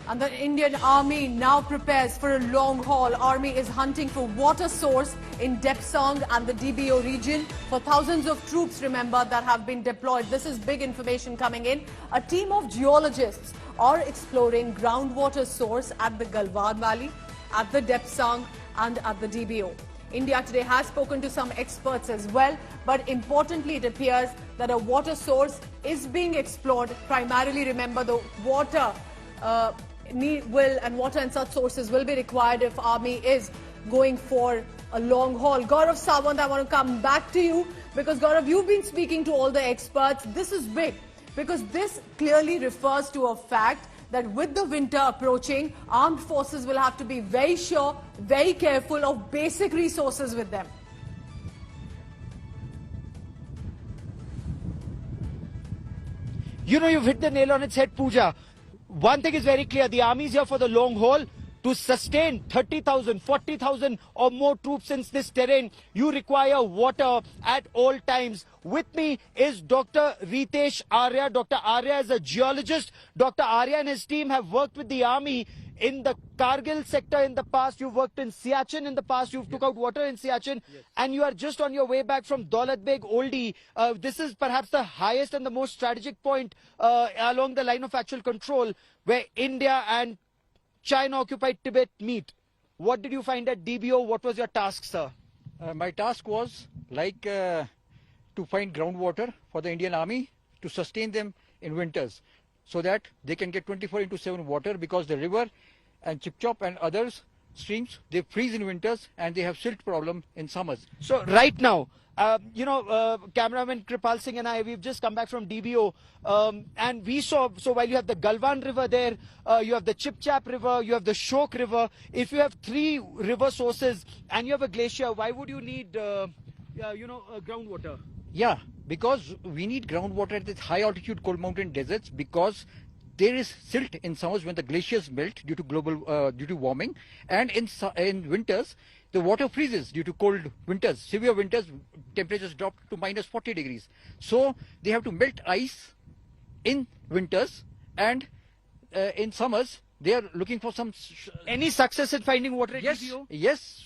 And the Indian Army now prepares for a long haul. Army is hunting for water source in Depsang and the DBO region for thousands of troops, remember, that have been deployed. This is big information coming in. A team of geologists are exploring groundwater source at the Galwan Valley, at the Depsang and at the DBO. India today has spoken to some experts as well, but importantly it appears that a water source is being explored. Primarily, remember, the water water and such sources will be required if Army is going for a long haul. Gaurav Sawant, I want to come back to you because, Gaurav, you've been speaking to all the experts. This is big because this clearly refers to a fact that with the winter approaching, armed forces will have to be very sure, very careful of basic resources with them. You know, you've hit the nail on its head, Pooja. One thing is very clear, the army is here for the long haul. To sustain 30,000, 40,000 or more troops in this terrain, you require water at all times. With me is Dr. Ritesh Arya. Dr. Arya is a geologist. Dr. Arya and his team have worked with the army in the Kargil sector in the past. You've worked in Siachen in the past. You've took out water in Siachen. Yes. And you are just on your way back from Daulat Beg Oldie. This is perhaps the highest and the most strategic point along the line of actual control where India and China-occupied Tibet meet. What did you find at DBO? What was your task, sir? My task was to find groundwater for the Indian Army to sustain them in winters so that they can get 24/7 water, because the river and Chipchop and others streams, they freeze in winters and they have silt problem in summers. So right now, cameraman Kripal Singh and I, we've just come back from DBO and we saw, so while you have the Galwan River there, you have the Chipchap River, you have the Shok River. If you have three river sources and you have a glacier, why would you need, groundwater? Yeah, because we need groundwater at the high altitude cold mountain deserts, because there is silt in summers when the glaciers melt due to due to warming, and in winters the water freezes due to cold winters. Severe winters, temperatures drop to minus 40 degrees. So they have to melt ice in winters, and in summers they are looking for some. Any success in finding water at DBO? Yes,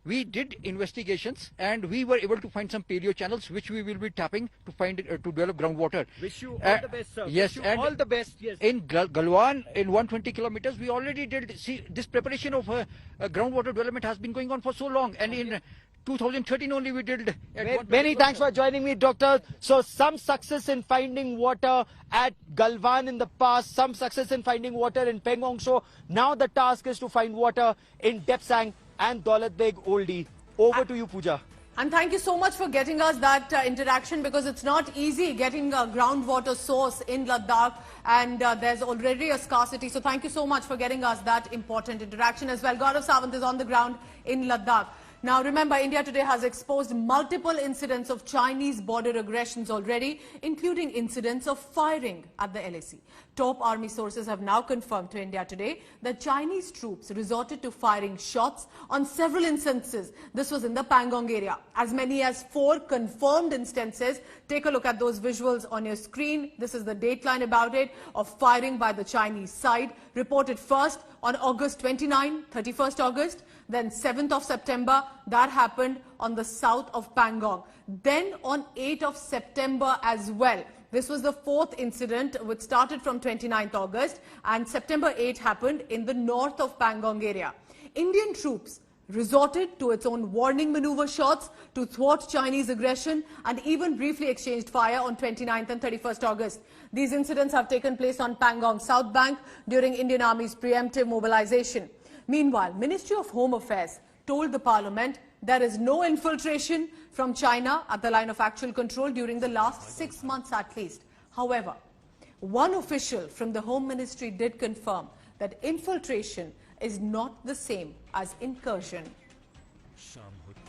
we did investigations and we were able to find some paleo channels which we will be tapping to find to develop groundwater. Wish you all the best, sir. Yes, wish you all the best. Yes. In Galwan, in 120 kilometers, we already did. See, this preparation of groundwater development has been going on for so long, and in 2013 only we did. Many thanks for joining me, Doctor. So some success in finding water at Galwan in the past, some success in finding water in Pangong. So now the task is to find water in Depsang and Daulat Beg Oldie. Over to you, Pooja. And thank you so much for getting us that interaction, because it's not easy getting a groundwater source in Ladakh, and there's already a scarcity. So thank you so much for getting us that important interaction as well. Gaurav Sawant is on the ground in Ladakh. Now remember, India today has exposed multiple incidents of Chinese border aggressions already, including incidents of firing at the LAC. Top army sources have now confirmed to India today that Chinese troops resorted to firing shots on several instances. This was in the Pangong area. As many as 4 confirmed instances. Take a look at those visuals on your screen. This is the dateline about it, of firing by the Chinese side. Reported first on August 29, 31st August, then 7th of September, that happened on the south of Pangong. Then on 8th of September as well. This was the 4th incident, which started from 29th August, and September 8 happened in the north of Pangong area. Indian troops resorted to its own warning maneuver shots to thwart Chinese aggression and even briefly exchanged fire on 29th and 31st August. These incidents have taken place on Pangong South Bank during Indian Army's preemptive mobilization. Meanwhile, Ministry of Home Affairs told the Parliament there is no infiltration from China at the line of actual control during the last 6 months at least. However, one official from the Home Ministry did confirm that infiltration is not the same as incursion.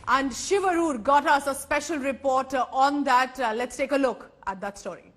And Shivarur got us a special report on that. Let's take a look at that story.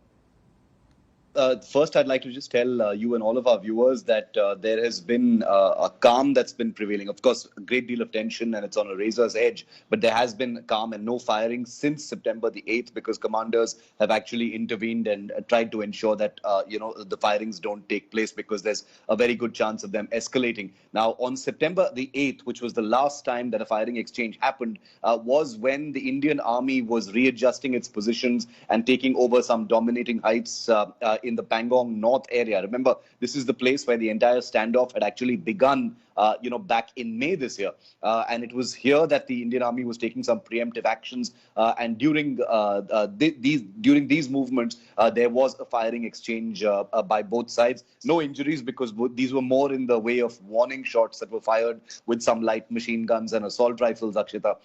first, I'd like to just tell you and all of our viewers that there has been a calm that's been prevailing. Of course, a great deal of tension and it's on a razor's edge, but there has been calm and no firing since September the 8th because commanders have actually intervened and tried to ensure that, the firings don't take place because there's a very good chance of them escalating. Now, on September the 8th, which was the last time that a firing exchange happened, was when the Indian Army was readjusting its positions and taking over some dominating heights in the Pangong North area. Remember, this is the place where the entire standoff had actually begun, back in May this year. And it was here that the Indian Army was taking some preemptive actions. And during these movements, there was a firing exchange by both sides. No injuries because these were more in the way of warning shots that were fired with some light machine guns and assault rifles, Akshita.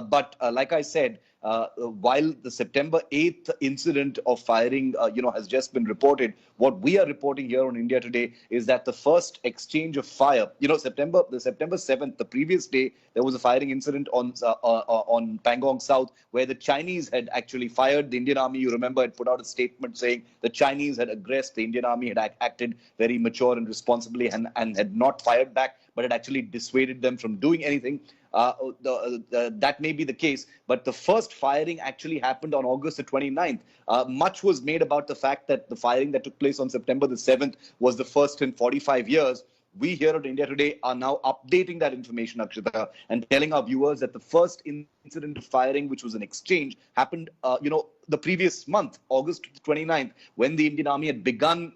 But like I said, while the September 8th incident of firing, has just been reported, what we are reporting here on India Today is that the first exchange of fire, September 7th, the previous day, there was a firing incident on Pangong South where the Chinese had actually fired. The Indian Army, you remember, had put out a statement saying the Chinese had aggressed. The Indian Army had acted very mature and responsibly and had not fired back, but had actually dissuaded them from doing anything. That may be the case, but the first firing actually happened on August the 29th. Much was made about the fact that the firing that took place on September the 7th was the first in 45 years. We here at India Today are now updating that information, Akshita, and telling our viewers that the first incident of firing, which was an exchange, happened, the previous month, August 29th, when the Indian Army had begun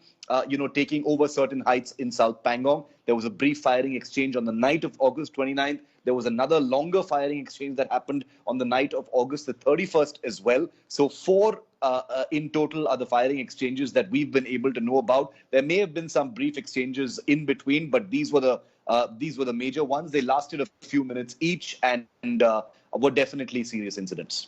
taking over certain heights in South Pangong. There was a brief firing exchange on the night of August 29th. There was another longer firing exchange that happened on the night of August the 31st as well. So four in total are the firing exchanges that we've been able to know about. There may have been some brief exchanges in between, but these were the major ones. They lasted a few minutes each and were definitely serious incidents.